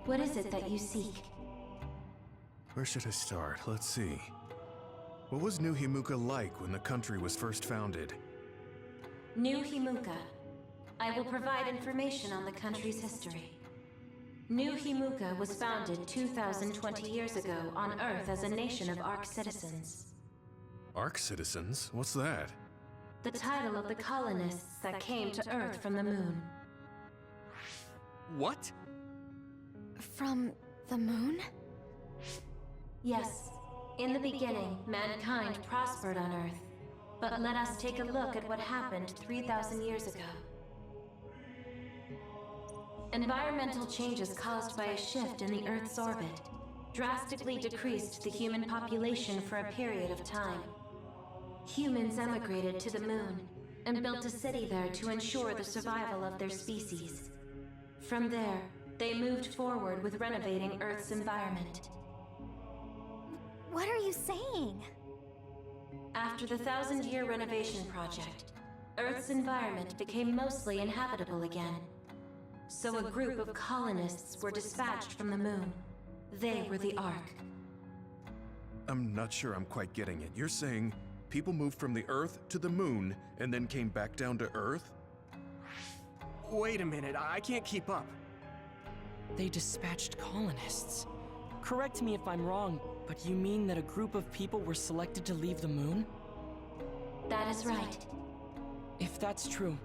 What is it that you seek? Where should I start? Let's see. What was New Himuka like when the country was first founded? New Himuka. I will provide information on the country's history. New Himuka was founded 2,020 years ago on Earth as a nation of Ark citizens. Ark citizens? What's that? The title of the colonists that came to Earth from the moon. What? From the moon? Yes. In the beginning, mankind prospered on Earth. But let us take a look at what happened 3,000 years ago. Environmental changes caused by a shift in the Earth's orbit drastically decreased the human population for a period of time. Humans emigrated to the moon and built a city there to ensure the survival of their species. From there, they moved forward with renovating Earth's environment. What are you saying? After the 1,000-year renovation project, Earth's environment became mostly inhabitable again. So a group of colonists were dispatched from the moon. They were the Ark. I'm not sure I'm quite getting it. You're saying people moved from the Earth to the moon and then came back down to Earth? Wait a minute, I can't keep up. They dispatched colonists. Correct me if I'm wrong, but you mean that a group of people were selected to leave the moon? That is right. If that's true,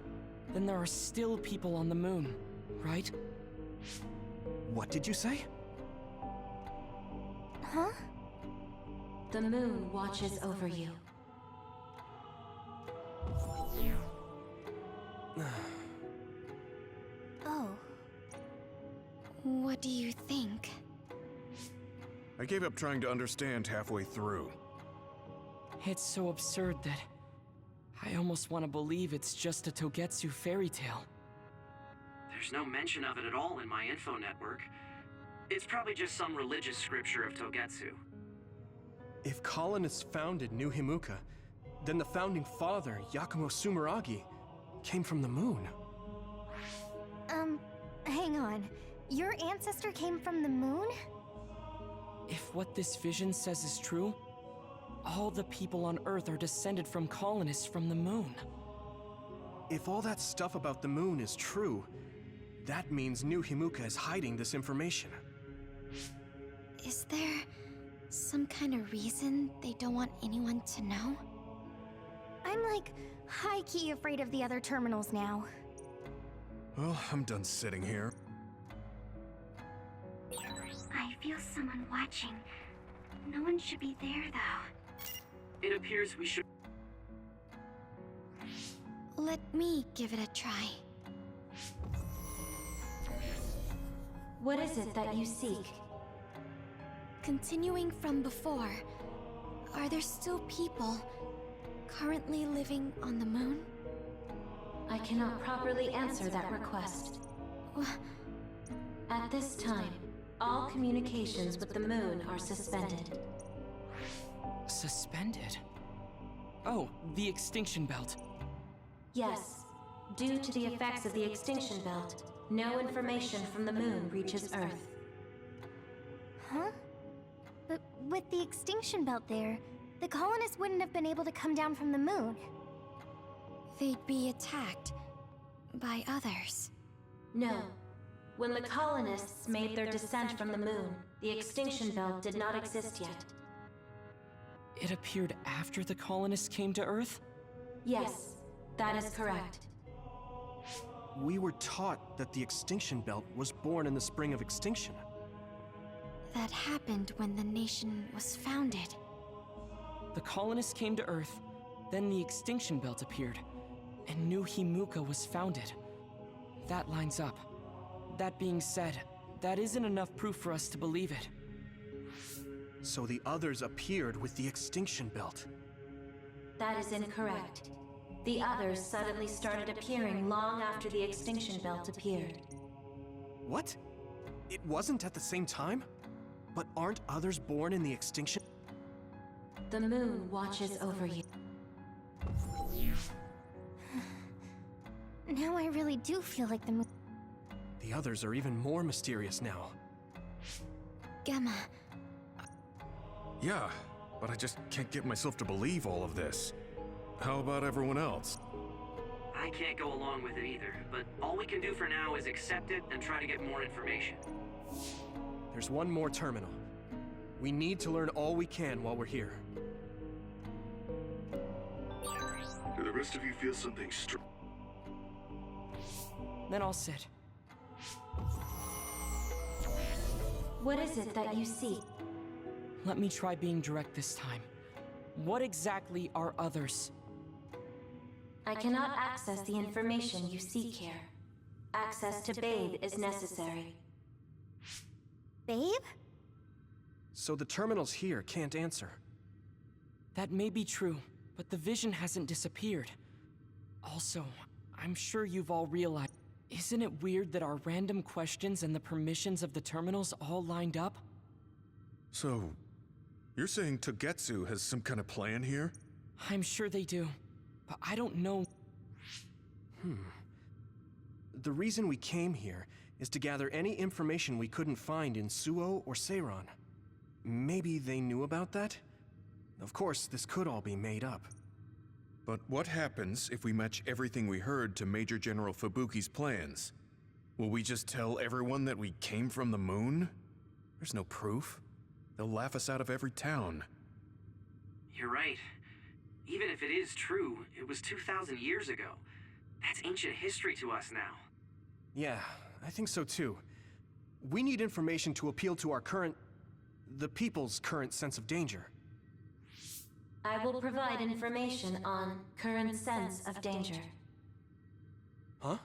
then there are still people on the moon, right? What did you say? Huh? The moon watches over you. Oh. What do you think? I gave up trying to understand halfway through. It's so absurd that I almost want to believe it's just a Togetsu fairy tale. There's no mention of it at all in my info network. It's probably just some religious scripture of Togetsu. If colonists founded New Himuka, then the founding father, Yakumo Sumeragi, came from the moon. Hang on. Your ancestor came from the moon? If what this vision says is true, all the people on Earth are descended from colonists from the moon. If all that stuff about the moon is true, that means New Himuka is hiding this information. Is there some kind of reason they don't want anyone to know? I'm like high-key afraid of the other terminals now. Well, I'm done sitting here. I feel someone watching. No one should be there, though. It appears we should... Let me give it a try. What is it that you seek? Continuing from before, are there still people currently living on the moon? I cannot properly answer that request. At this time, all communications with the moon are suspended. Suspended? Oh, the extinction belt. Yes. Due to the effects of the extinction belt, no information from the moon reaches Earth. Huh? But with the extinction belt there, the colonists wouldn't have been able to come down from the moon. They'd be attacked by others. No. When the colonists made their descent from the moon, the extinction belt did not exist yet. It appeared after the colonists came to Earth? Yes, that is correct. We were taught that the extinction belt was born in the spring of extinction. That happened when the nation was founded. The colonists came to Earth, then the extinction belt appeared, and New Himuka was founded. That lines up. That being said, that isn't enough proof for us to believe it. So the others appeared with the extinction belt. That is incorrect. The others suddenly started appearing long after the extinction belt appeared. What? It wasn't at the same time? But aren't others born in the extinction? The moon watches over you. Now I really do feel like the moon. The others are even more mysterious now. Gamma. Yeah, but I just can't get myself to believe all of this. How about everyone else? I can't go along with it either, but all we can do for now is accept it and try to get more information. There's one more terminal. We need to learn all we can while we're here. Do the rest of you feel something strong? Then I'll sit. What is it that you seek? Let me try being direct this time. What exactly are others? I cannot access the information you seek here. Access to Babe is necessary. Babe? So the terminals here can't answer. That may be true, but the vision hasn't disappeared. Also, I'm sure you've all realized, isn't it weird that our random questions and the permissions of the terminals all lined up? So, you're saying Togetsu has some kind of plan here? I'm sure they do, but I don't know. The reason we came here is to gather any information we couldn't find in Suo or Seiran. Maybe they knew about that? Of course, this could all be made up. But what happens if we match everything we heard to Major General Fubuki's plans? Will we just tell everyone that we came from the moon? There's no proof. They'll laugh us out of every town. You're right. Even if it is true, it was 2,000 years ago. That's ancient history to us now. Yeah, I think so too. We need information to appeal to the people's current sense of danger. I will provide information on current sense of danger. Huh?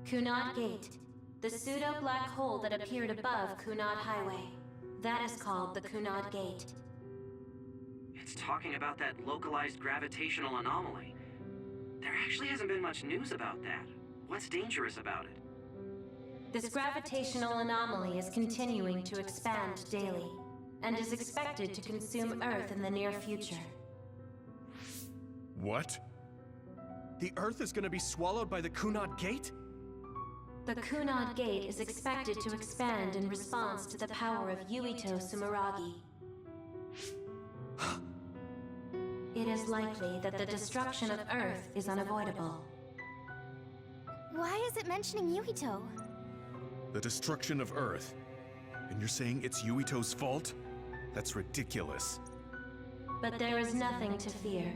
Kunad Gate, the pseudo-black hole that appeared above Kunad Highway. That is called the Kunad Gate. It's talking about that localized gravitational anomaly. There actually hasn't been much news about that. What's dangerous about it? This gravitational anomaly is continuing to expand daily, and is expected to consume Earth in the near future. What? The Earth is gonna be swallowed by the Kunad Gate? The Kunad Gate is expected to expand in response to the power of Yuito Sumeragi. It is likely that the destruction of Earth is unavoidable. Why is it mentioning Yuito? The destruction of Earth? And you're saying it's Yuito's fault? That's ridiculous. But there is nothing to fear.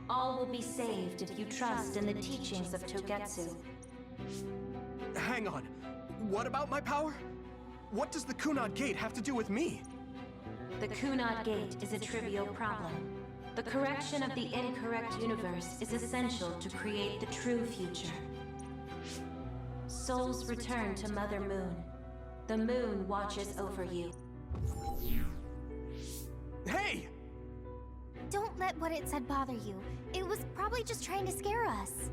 All will be saved if you trust in the teachings of Togetsu. Hang on. What about my power? What does the Kunad Gate have to do with me? The Kunad Gate is a trivial problem. The correction of the incorrect universe is essential to create the true future. Souls return to Mother Moon. The moon watches over you. Hey! Don't let what it said bother you. It was probably just trying to scare us.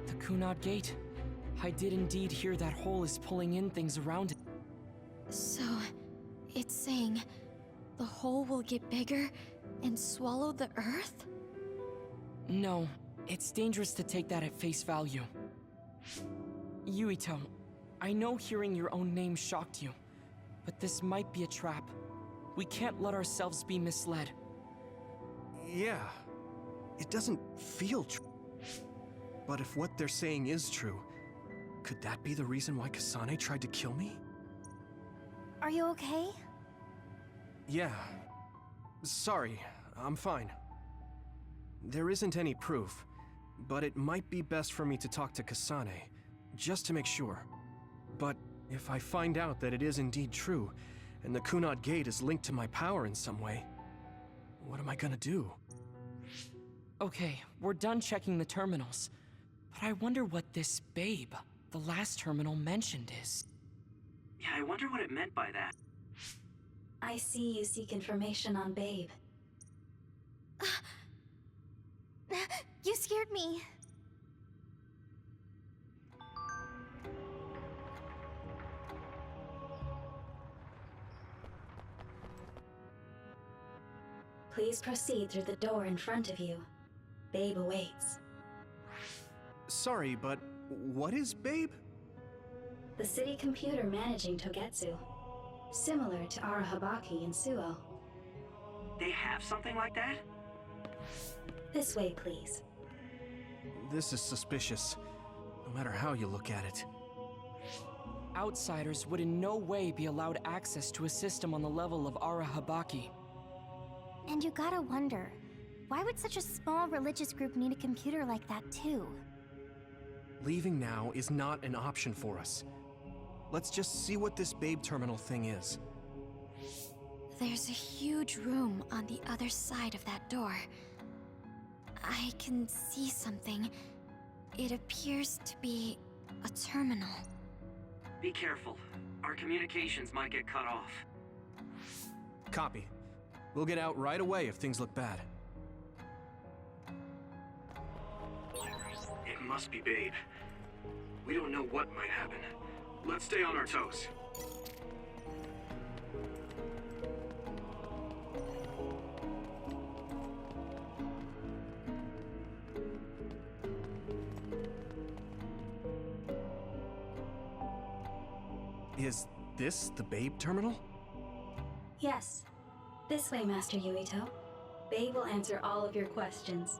The Kunad Gate. I did indeed hear that hole is pulling in things around it. So, it's saying the hole will get bigger and swallow the Earth? No, it's dangerous to take that at face value. Yuito, I know hearing your own name shocked you, but this might be a trap. We can't let ourselves be misled. Yeah. It doesn't feel true. But if what they're saying is true, could that be the reason why Kasane tried to kill me? Are you okay? Yeah. Sorry, I'm fine. There isn't any proof, but it might be best for me to talk to Kasane, just to make sure. But if I find out that it is indeed true, and the Kunad Gate is linked to my power in some way, what am I gonna do? Okay, we're done checking the terminals. But I wonder what this Babe, the last terminal mentioned, is. Yeah, I wonder what it meant by that. I see you seek information on Babe. You scared me. Please proceed through the door in front of you. Babe awaits. Sorry, but what is Babe? The city computer managing Togetsu. Similar to Arahabaki and Suo. They have something like that? This way, please. This is suspicious, no matter how you look at it. Outsiders would in no way be allowed access to a system on the level of Arahabaki. And you gotta wonder, why would such a small religious group need a computer like that too? Leaving now is not an option for us. Let's just see what this Babe Terminal thing is. There's a huge room on the other side of that door. I can see something. It appears to be a terminal. Be careful. Our communications might get cut off. Copy. We'll get out right away if things look bad. It must be Babe. We don't know what might happen. Let's stay on our toes. Is this the Babe Terminal? Yes. This way, Master Yuito. Babe will answer all of your questions.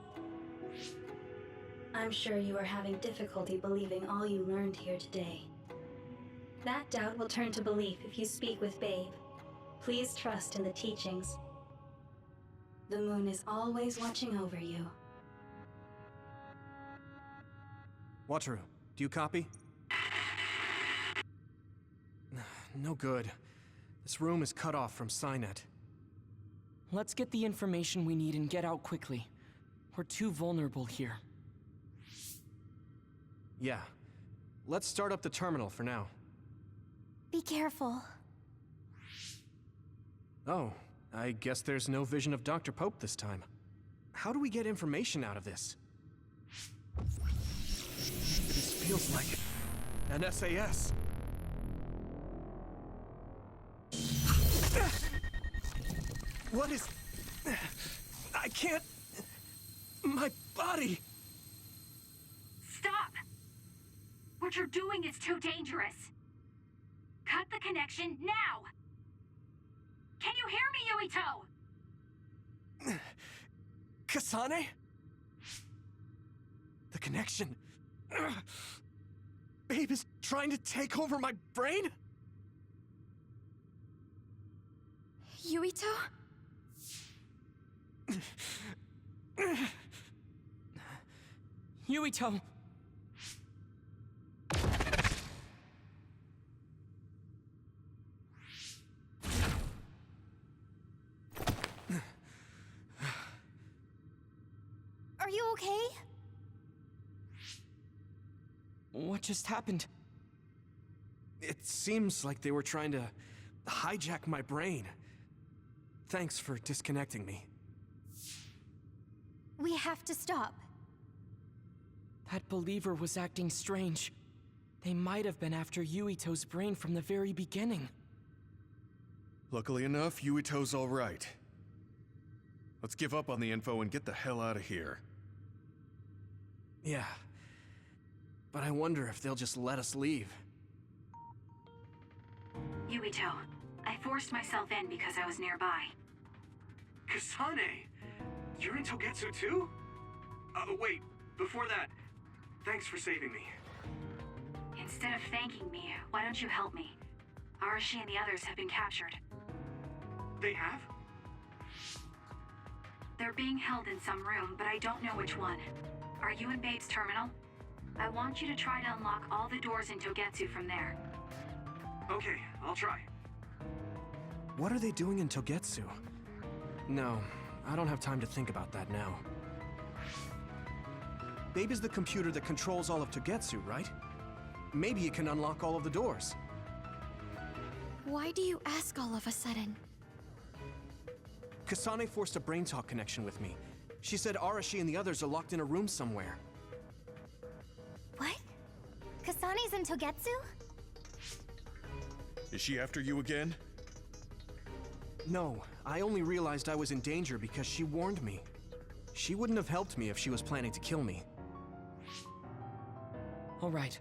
I'm sure you are having difficulty believing all you learned here today. That doubt will turn to belief if you speak with Babe. Please trust in the teachings. The moon is always watching over you. Wataru, do you copy? No good. This room is cut off from Cynet. Let's get the information we need and get out quickly. We're too vulnerable here. Yeah. Let's start up the terminal for now. Be careful. Oh, I guess there's no vision of Dr. Pope this time. How do we get information out of this? This feels like an SAS. What is... I can't... My body... Stop! What you're doing is too dangerous. Cut the connection now! Can you hear me, Yuito? Kasane? The connection... Babe is trying to take over my brain? Yuito? Yuito! Are you okay? What just happened? It seems like they were trying to hijack my brain. Thanks for disconnecting me. We have to stop. That believer was acting strange. They might have been after Yuito's brain from the very beginning. Luckily enough, Yuito's all right. Let's give up on the info and get the hell out of here. Yeah. But I wonder if they'll just let us leave. Yuito, I forced myself in because I was nearby. Kasane! You're in Togetsu too? Wait, before that, thanks for saving me. Instead of thanking me, why don't you help me? Arashi and the others have been captured. They have? They're being held in some room, but I don't know which one. Are you in Babe's terminal? I want you to try to unlock all the doors in Togetsu from there. Okay, I'll try. What are they doing in Togetsu? No, I don't have time to think about that now. Babe is the computer that controls all of Togetsu, right? Maybe it can unlock all of the doors. Why do you ask all of a sudden? Kasane forced a brain talk connection with me. She said Arashi and the others are locked in a room somewhere. What? Kasane's in Togetsu? Is she after you again? No, I only realized I was in danger because she warned me. She wouldn't have helped me if she was planning to kill me. All right.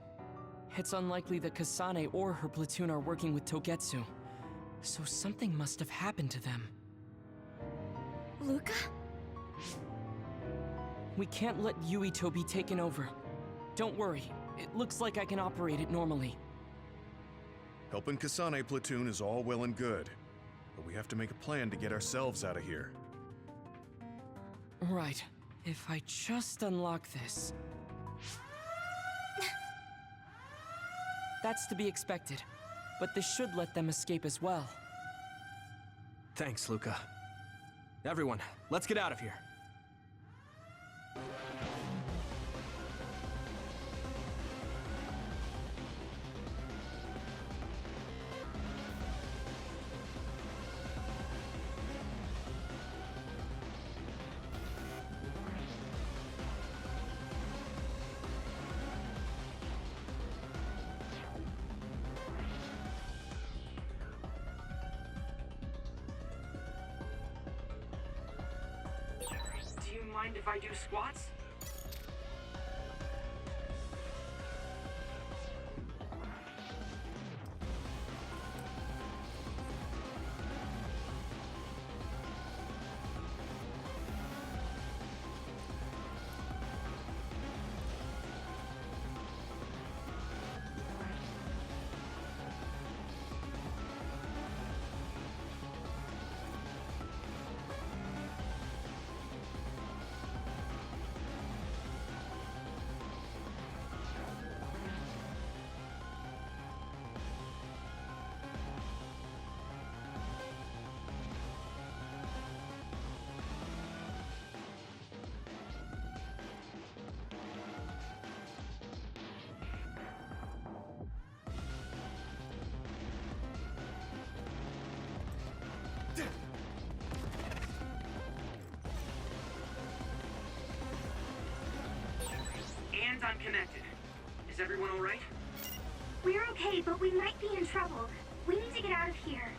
It's unlikely that Kasane or her platoon are working with Togetsu. So something must have happened to them. Luca? We can't let Yuito be taken over. Don't worry, it looks like I can operate it normally. Helping Kasane platoon is all well and good, but we have to make a plan to get ourselves out of here. Right. If I just unlock this... That's to be expected, but this should let them escape as well. Thanks, Luca. Everyone, let's get out of here. Do you mind if I do squats? And I'm connected. Is everyone all right? We're okay, but we might be in trouble. We need to get out of here.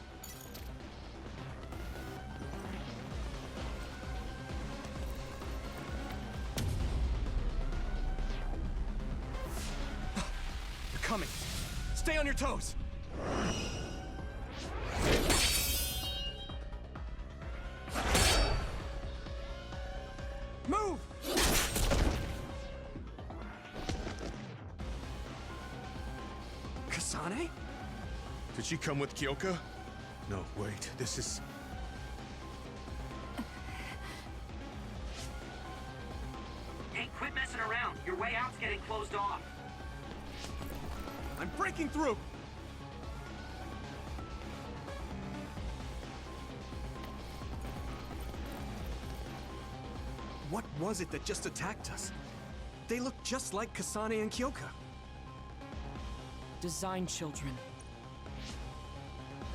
They're coming. Stay on your toes. Move! Kasane? Did she come with Kyoka? No, wait, this is... Hey, quit messing around. Your way out's getting closed off. I'm breaking through! What was it that just attacked us? They look just like Kasane and Kyoka. Design children.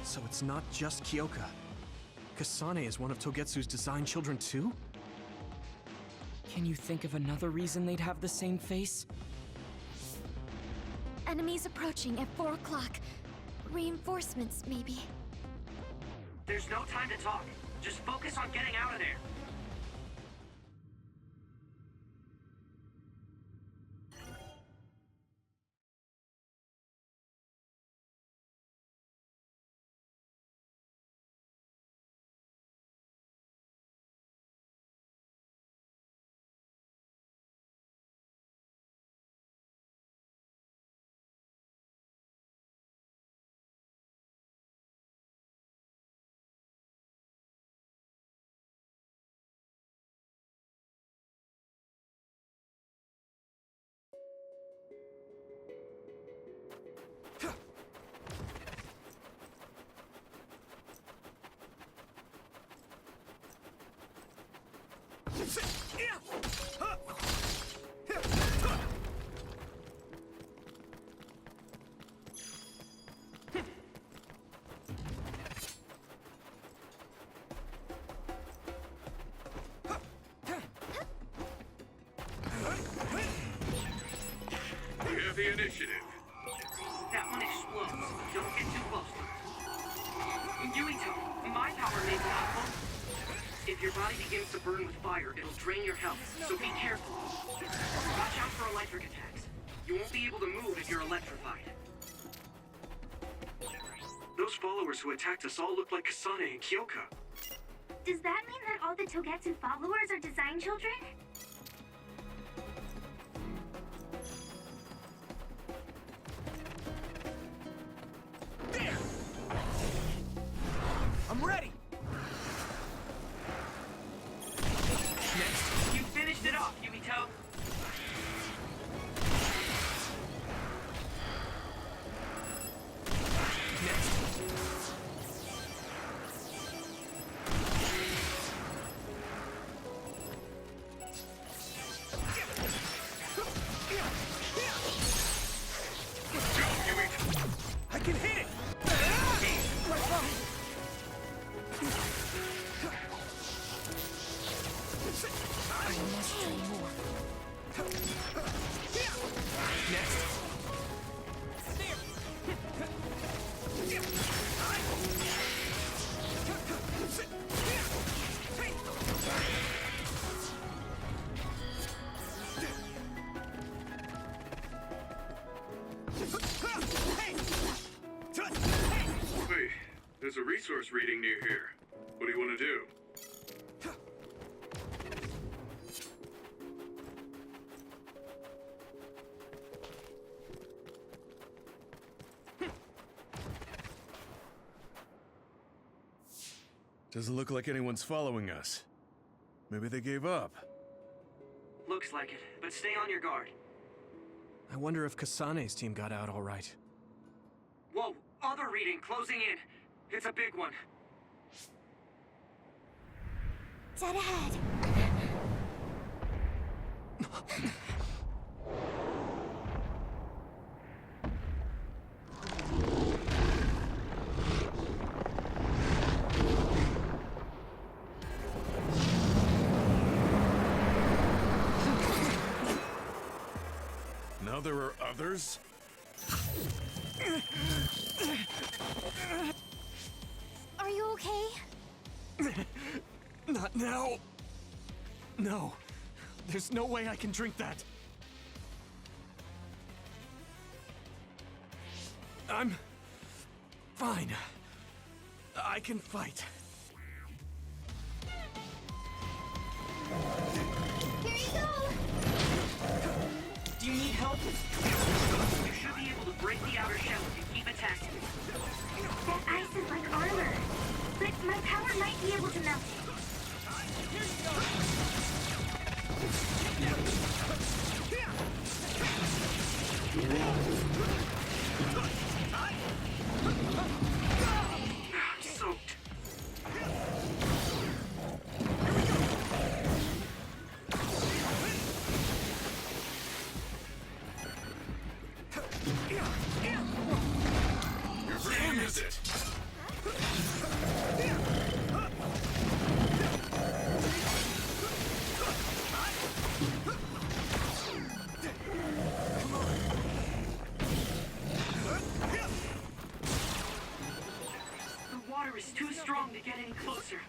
So it's not just Kyoka. Kasane is one of Togetsu's design children too? Can you think of another reason they'd have the same face? Enemies approaching at 4 o'clock. Reinforcements, maybe. There's no time to talk. Just focus on getting out of there. We have the initiative. That one explodes. Don't get too close to it. Yuito, my power may be helpful. If your body begins to burn with fire, it'll drain your health, so be careful. Watch out for electric attacks. You won't be able to move if you're electrified. followers who attacked us all look like Kasane and Kyoka. Does that mean that all the Togetsu followers are design children? There! I'm ready! Next. You finished it off, Yuito. I can hit it! I must do more. Next. Wait, there's a resource reading near here. What do you want to do? Doesn't look like anyone's following us. Maybe they gave up. Looks like it, but stay on your guard. I wonder if Kasane's team got out all right. Whoa, other reading closing in. It's a big one. Dead ahead. Now there are others? Are you okay? Not now. No. There's no way I can drink that. I'm fine. I can fight. Here you go! Do you need help? You should be able to break the outer shell if you keep attacking. That ice is like armor. But my power might be able to melt it. Soaked. Damn is it? The water is too strong to get any closer.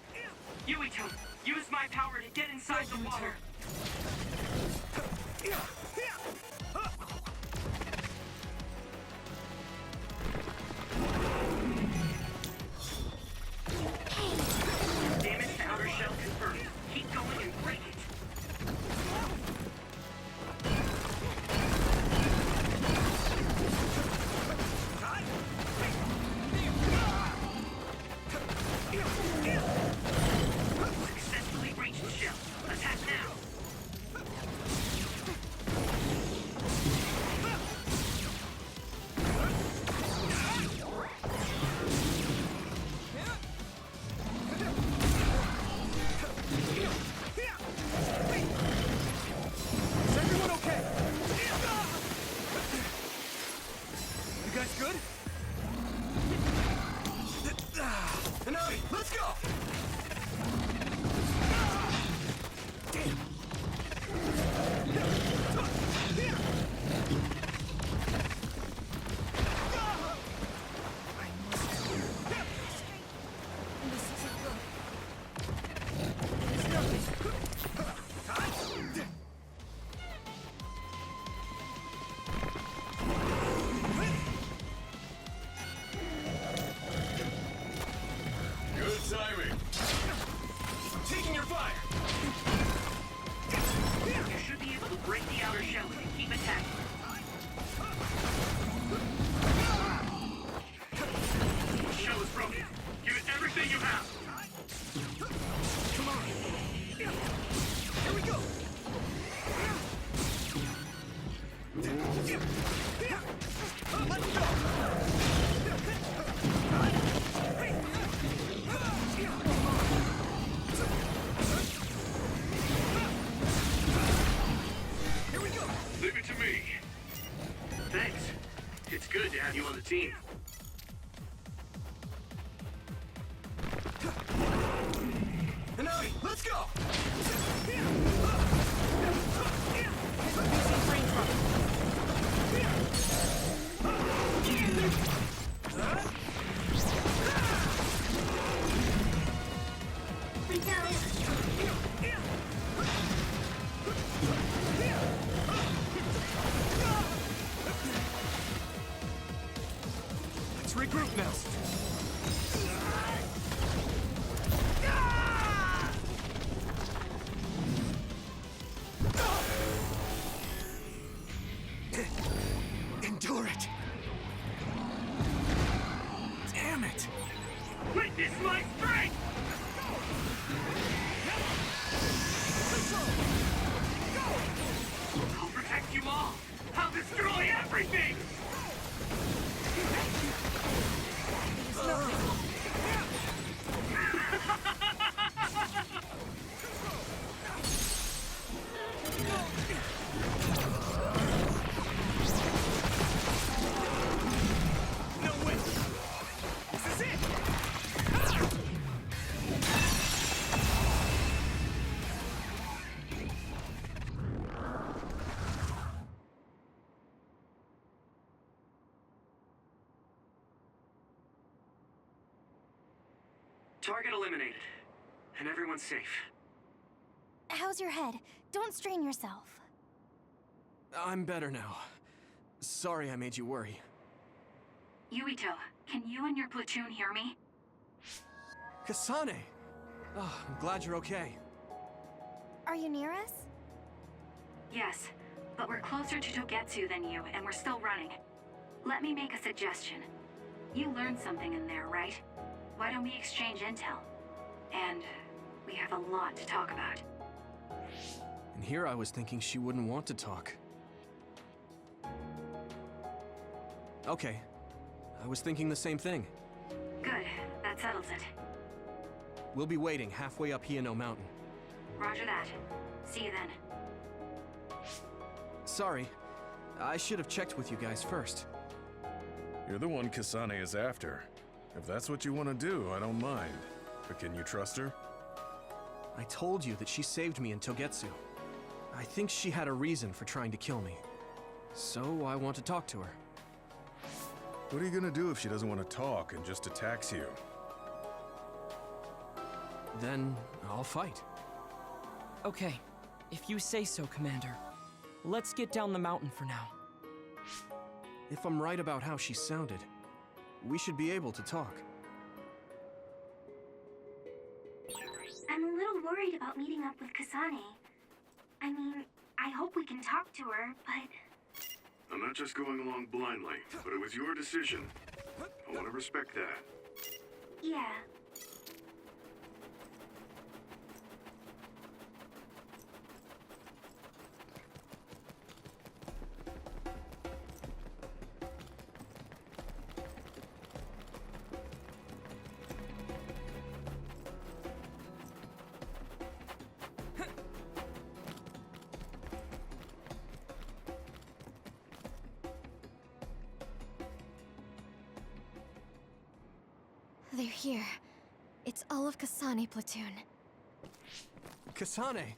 Yuito, use my power to get inside the water. Damage to outer shell confirmed. Keep going and break it. Successfully reached the shell. Attack now. Is everyone okay? You guys good? Enough! Let's go! good to have you on the team. Hanabi, let's go! Let's regroup now. Endure it. Damn it. Witness my strength! I'll protect you all! I'll destroy everything! No way. This is it. Target eliminated. And everyone's safe. How's your head? Don't strain yourself. I'm better now. Sorry I made you worry. Yuito, can you and your platoon hear me? Kasane! Oh, I'm glad you're okay. Are you near us? Yes, but we're closer to Togetsu than you, and we're still running. Let me make a suggestion. You learned something in there, right? Why don't we exchange intel? And we have a lot to talk about. And here I was thinking she wouldn't want to talk. Okay. I was thinking the same thing. Good, that settles it. We'll be waiting halfway up Hieno Mountain. Roger that. See you then. Sorry. I should have checked with you guys first. You're the one Kasane is after. If that's what you want to do, I don't mind. But can you trust her? I told you that she saved me in Togetsu. I think she had a reason for trying to kill me. So I want to talk to her. What are you gonna do if she doesn't want to talk and just attacks you? Then I'll fight. Okay, if you say so, Commander. Let's get down the mountain for now. If I'm right about how she sounded, we should be able to talk. I'm a little worried about meeting up with Kasane. I mean, I hope we can talk to her, but... I'm not just going along blindly, but it was your decision. I want to respect that. yeah. They're here. It's all of Kasane platoon. Kasane!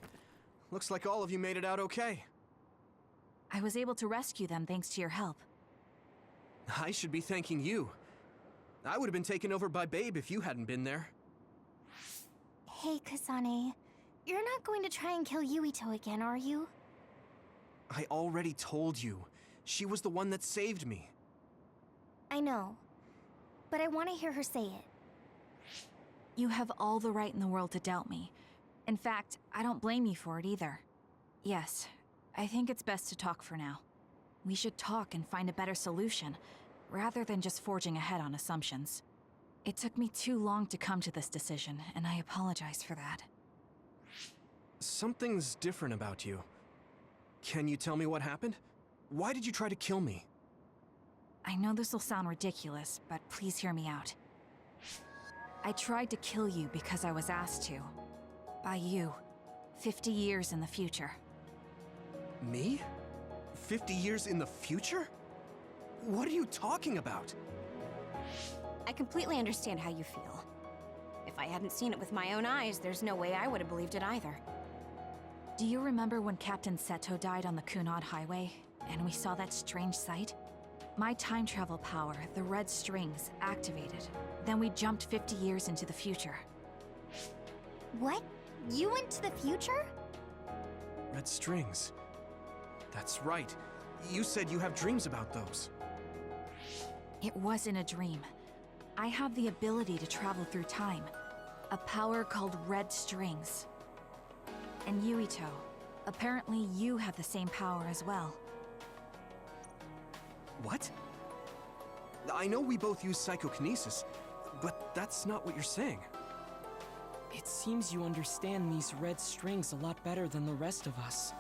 Looks like all of you made it out okay. I was able to rescue them thanks to your help. I should be thanking you. I would have been taken over by Babe if you hadn't been there. Hey, Kasane. You're not going to try and kill Yuito again, are you? I already told you. She was the one that saved me. I know. But I want to hear her say it. You have all the right in the world to doubt me. In fact, I don't blame you for it either. Yes, I think it's best to talk for now. We should talk and find a better solution, rather than just forging ahead on assumptions. It took me too long to come to this decision, and I apologize for that. Something's different about you. Can you tell me what happened? Why did you try to kill me? I know this will sound ridiculous, but please hear me out. I tried to kill you because I was asked to. By you. 50 years in the future. Me? 50 years in the future? What are you talking about? I completely understand how you feel. If I hadn't seen it with my own eyes, there's no way I would have believed it either. Do you remember when Captain Seto died on the Kunad Highway, and we saw that strange sight? My time travel power, the red strings, activated. Then we jumped 50 years into the future. What? You went to the future? Red strings. That's right. You said you have dreams about those. It wasn't a dream. I have the ability to travel through time. A power called red strings. And Yuito, apparently you have the same power as well. What? I know we both use psychokinesis, but that's not what you're saying. It seems you understand these red strings a lot better than the rest of us.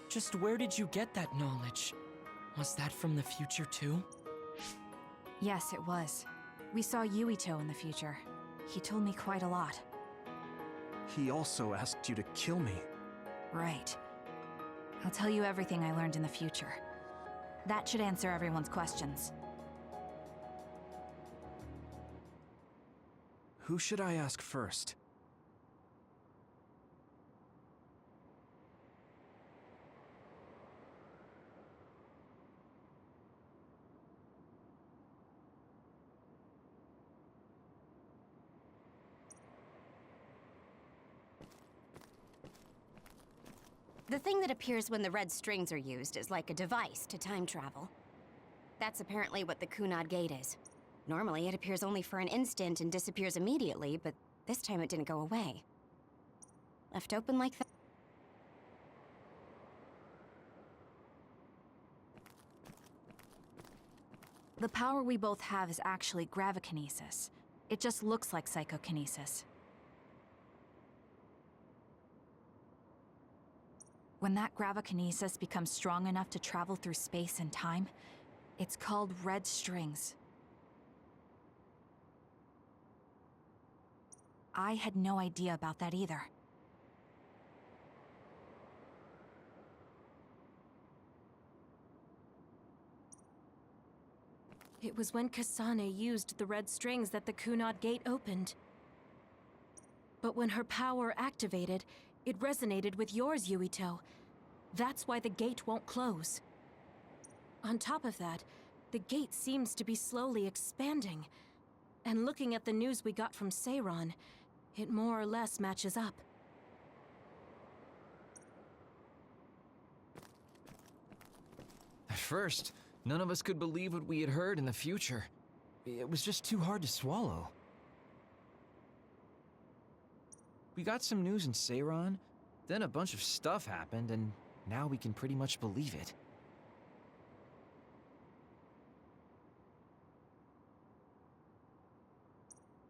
Just where did you get that knowledge? Was that from the future too? Yes, it was. We saw Yuito in the future. He told me quite a lot. He also asked you to kill me. Right. I'll tell you everything I learned in the future. That should answer everyone's questions. Who should I ask first? The thing that appears when the red strings are used is like a device to time travel. That's apparently what the Kunad Gate is. Normally, it appears only for an instant and disappears immediately, but this time it didn't go away. Left open like that. The power we both have is actually gravikinesis. It just looks like psychokinesis. When that gravikinesis becomes strong enough to travel through space and time, it's called red strings. I had no idea about that either. It was when Kasane used the red strings that the Kunad Gate opened. But when her power activated, it resonated with yours, Yuito. That's why the gate won't close. On top of that, the gate seems to be slowly expanding. And looking at the news we got from Seiran, it more or less matches up. At first, none of us could believe what we had heard in the future. It was just too hard to swallow. We got some news in Seiran, then a bunch of stuff happened, and now we can pretty much believe it.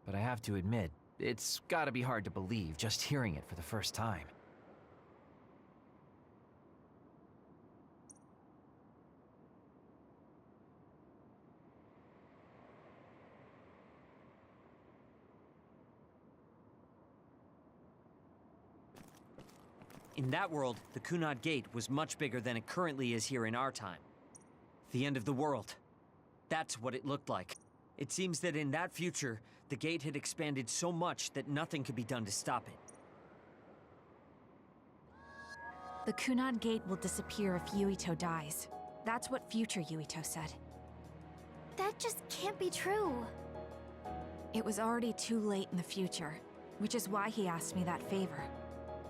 But I have to admit, it's gotta be hard to believe just hearing it for the first time. In that world, the Kunad Gate was much bigger than it currently is here in our time. The end of the world. That's what it looked like. It seems that in that future, the gate had expanded so much that nothing could be done to stop it. The Kunad Gate will disappear if Yuito dies. That's what future Yuito said. That just can't be true. It was already too late in the future, which is why he asked me that favor.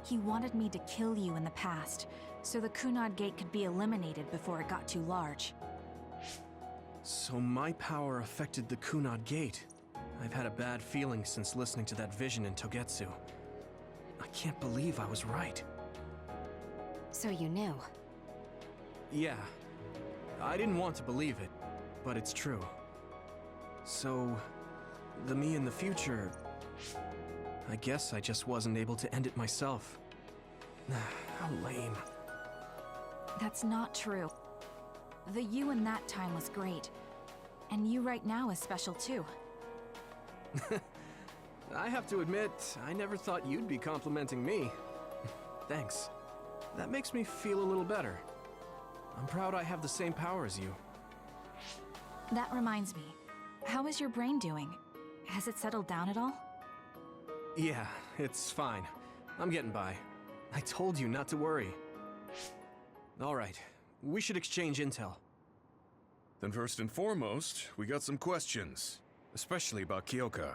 He wanted me to kill you in the past, so the Kunad Gate could be eliminated before it got too large. So my power affected the Kunad Gate. I've had a bad feeling since listening to that vision in Togetsu. I can't believe I was right. So you knew? Yeah. I didn't want to believe it, but it's true. So, the me in the future... I guess I just wasn't able to end it myself. How lame. That's not true. The you in that time was great. And you right now is special too. I have to admit, I never thought you'd be complimenting me. Thanks. That makes me feel a little better. I'm proud I have the same power as you. That reminds me. How is your brain doing? Has it settled down at all? Yeah, it's fine. I'm getting by. I told you not to worry. Alright, we should exchange intel. Then first and foremost, we got some questions. Especially about Kyoka.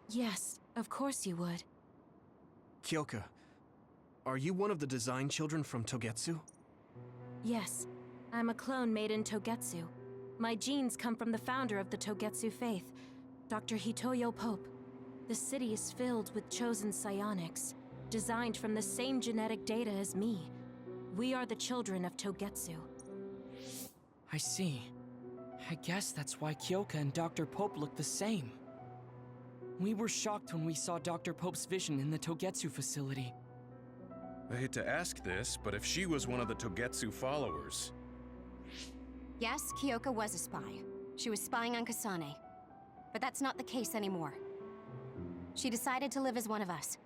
Yes, of course you would. Kyoka, are you one of the design children from Togetsu? Yes, I'm a clone made in Togetsu. My genes come from the founder of the Togetsu faith, Dr. Hitoyo Pope. The city is filled with chosen psionics, designed from the same genetic data as me. We are the children of Togetsu. I see. I guess that's why Kyoka and Dr. Pope look the same. We were shocked when we saw Dr. Pope's vision in the Togetsu facility. I hate to ask this, but if she was one of the Togetsu followers... Yes, Kyoka was a spy. She was spying on Kasane. But that's not the case anymore. She decided to live as one of us.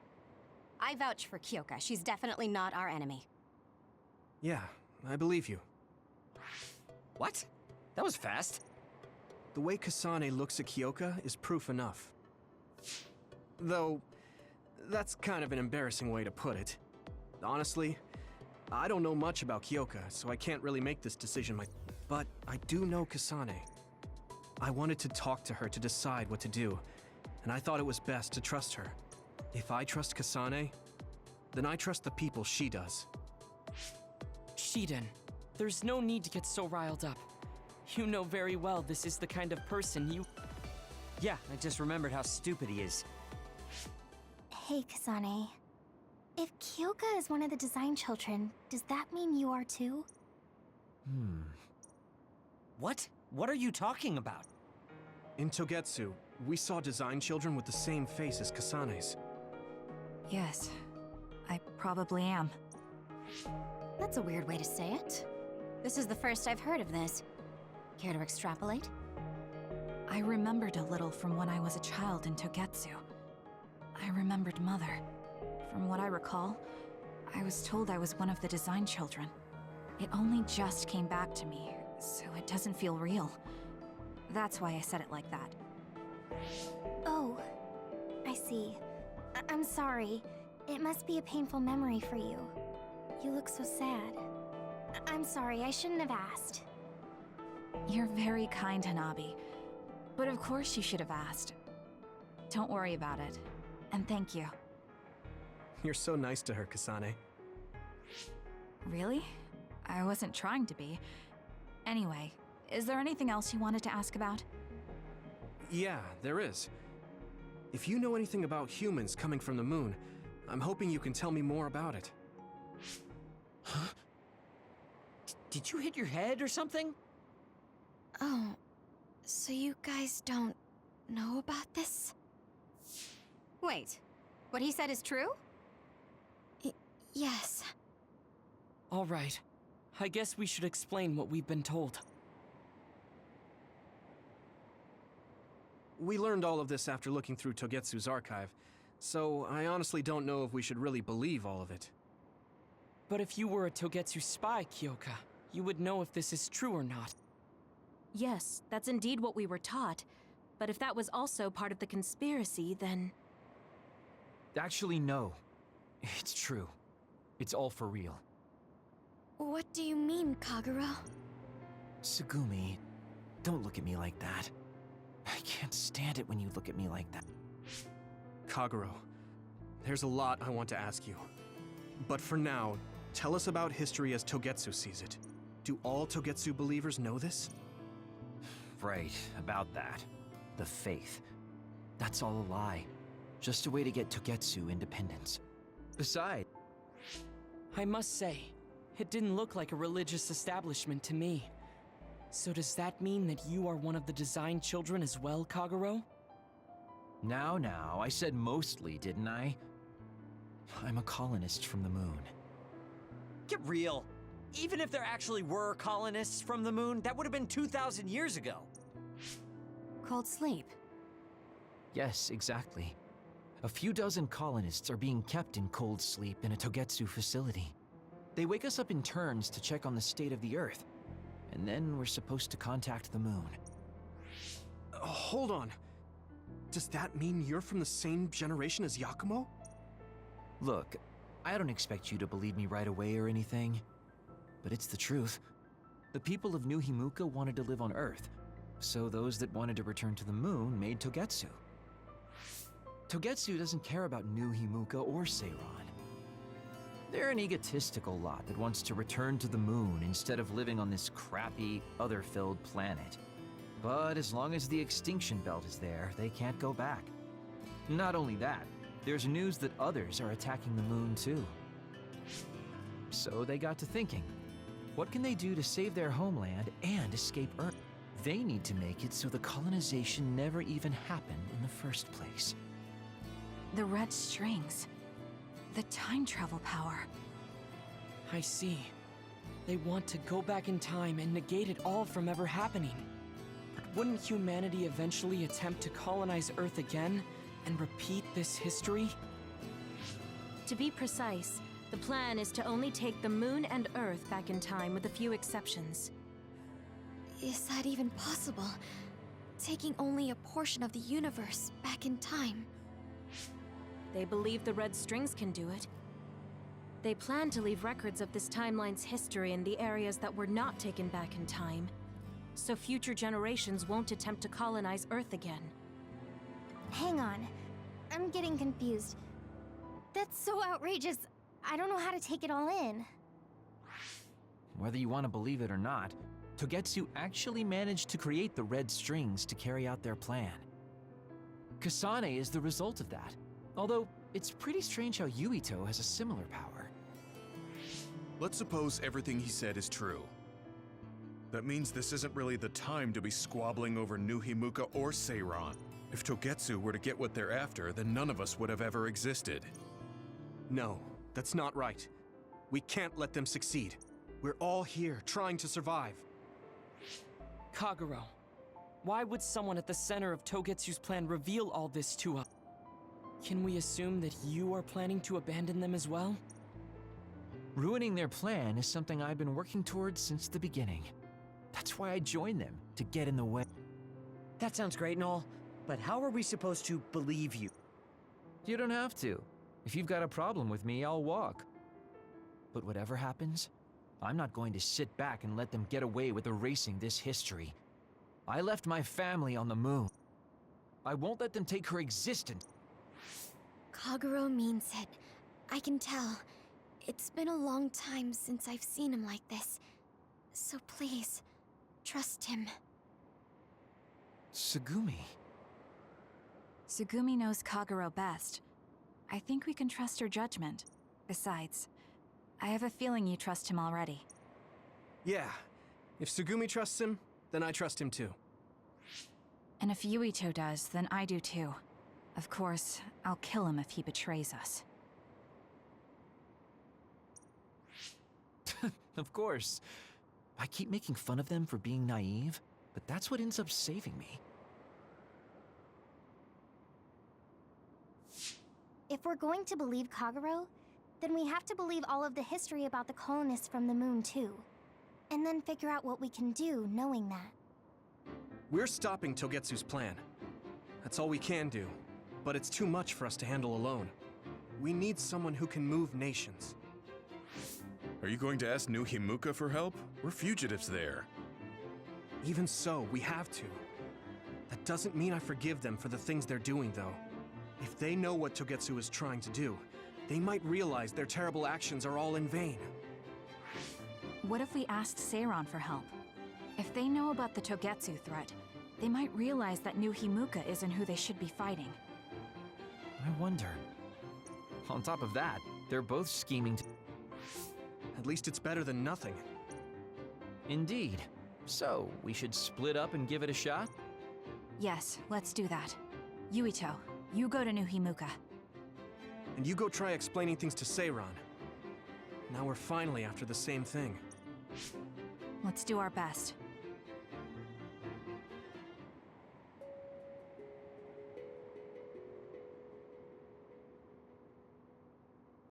I vouch for Kyoka. She's definitely not our enemy. Yeah, I believe you. What? That was fast. The way Kasane looks at Kyoka is proof enough. Though, that's kind of an embarrassing way to put it. Honestly, I don't know much about Kyoka, so I can't really make this decision but I do know Kasane. I wanted to talk to her to decide what to do, and I thought it was best to trust her. If I trust Kasane, then I trust the people she does. Shiden, there's no need to get so riled up. You know very well this is the kind of person you... Yeah, I just remembered how stupid he is. Hey, Kasane. If Kyoka is one of the design children, does that mean you are too? What? What are you talking about? In Togetsu, we saw design children with the same face as Kasane's. Yes, I probably am. That's a weird way to say it. This is the first I've heard of this. Care to extrapolate? I remembered a little from when I was a child in Togetsu. I remembered Mother. From what I recall, I was told I was one of the design children. It only just came back to me, so it doesn't feel real. That's why I said it like that. Oh, I see. I'm sorry. It must be a painful memory for you. You look so sad. I'm sorry, I shouldn't have asked. You're very kind, Hanabi. But of course you should have asked. Don't worry about it. And thank you. You're so nice to her, Kasane. Really? I wasn't trying to be. Anyway, is there anything else you wanted to ask about? Yeah, there is. If you know anything about humans coming from the moon, I'm hoping you can tell me more about it. Huh? Did you hit your head or something? Oh, so you guys don't know about this? Wait, what he said is true? Yes. All right. I guess we should explain what we've been told. We learned all of this after looking through Togetsu's archive, so I honestly don't know if we should really believe all of it. But if you were a Togetsu spy, Kyoka, you would know if this is true or not. Yes, that's indeed what we were taught. But if that was also part of the conspiracy, then... Actually, no. It's true. It's all for real. What do you mean, Kagura? Tsugumi, don't look at me like that. I can't stand it when you look at me like that. Kaguro, there's a lot I want to ask you. But for now, tell us about history as Togetsu sees it. Do all Togetsu believers know this? Right, about that. The faith. That's all a lie. Just a way to get Togetsu independence. Besides... I must say, it didn't look like a religious establishment to me. So does that mean that you are one of the design children as well, Kaguro? Now, I said mostly, didn't I? I'm a colonist from the moon. Get real. Even if there actually were colonists from the moon, that would have been 2,000 years ago. Cold sleep. Yes, exactly. A few dozen colonists are being kept in cold sleep in a Togetsu facility. They wake us up in turns to check on the state of the Earth. and then we're supposed to contact the moon. Hold on. Does that mean you're from the same generation as Yakumo? Look, I don't expect you to believe me right away or anything, but it's the truth. The people of New Himuka wanted to live on Earth, so those that wanted to return to the moon made Togetsu. Togetsu doesn't care about New Himuka or Seiran. They're an egotistical lot that wants to return to the moon instead of living on this crappy, other-filled planet. But as long as the extinction belt is there, they can't go back. Not only that, there's news that others are attacking the moon too. So they got to thinking, what can they do to save their homeland and escape Earth? They need to make it so the colonization never even happened in the first place. The red strings. The time travel power. I see. They want to go back in time and negate it all from ever happening. But wouldn't humanity eventually attempt to colonize Earth again and repeat this history? To be precise, the plan is to only take the moon and Earth back in time with a few exceptions. Is that even possible? Taking only a portion of the universe back in time? They believe the red strings can do it. They plan to leave records of this timeline's history in the areas that were not taken back in time, so future generations won't attempt to colonize Earth again. Hang on. I'm getting confused. That's so outrageous. I don't know how to take it all in. Whether you want to believe it or not, Togetsu actually managed to create the red strings to carry out their plan. Kasane is the result of that, although it's pretty strange how Yuito has a similar power. Let's suppose everything he said is true. That means this isn't really the time to be squabbling over New Himuka or Seiran. If Togetsu were to get what they're after, then none of us would have ever existed. No, that's not right. We can't let them succeed. We're all here, trying to survive. Kagero, why would someone at the center of Togetsu's plan reveal all this to us? Can we assume that you are planning to abandon them as well? Ruining their plan is something I've been working towards since the beginning. That's why I joined them, to get in the way. That sounds great and all, but how are we supposed to believe you? You don't have to. If you've got a problem with me, I'll walk. But whatever happens, I'm not going to sit back and let them get away with erasing this history. I left my family on the moon. I won't let them take her existence. Kagero means it. I can tell. It's been a long time since I've seen him like this. So please, trust him. Tsugumi. Tsugumi knows Kagero best. I think we can trust her judgment. Besides, I have a feeling you trust him already. Yeah. If Tsugumi trusts him, then I trust him too. And if Yuito does, then I do too. Of course, I'll kill him if he betrays us. Of course. I keep making fun of them for being naive, but that's what ends up saving me. If we're going to believe Kagero, then we have to believe all of the history about the colonists from the moon too. And then figure out what we can do knowing that. We're stopping Togetsu's plan. That's all we can do. But it's too much for us to handle alone. We need someone who can move nations. Are you going to ask New Himuka for help? We're fugitives there. Even so, we have to. That doesn't mean I forgive them for the things they're doing, though. If they know what Togetsu is trying to do, they might realize their terrible actions are all in vain. What if we asked Seiran for help? If they know about the Togetsu threat, they might realize that New Himuka isn't who they should be fighting. I wonder. On top of that, they're both scheming to... At least it's better than nothing. Indeed. So, we should split up and give it a shot? Yes, let's do that. Yuito, you go to New Himuka. And you go try explaining things to Seiran. Now we're finally after the same thing. Let's do our best.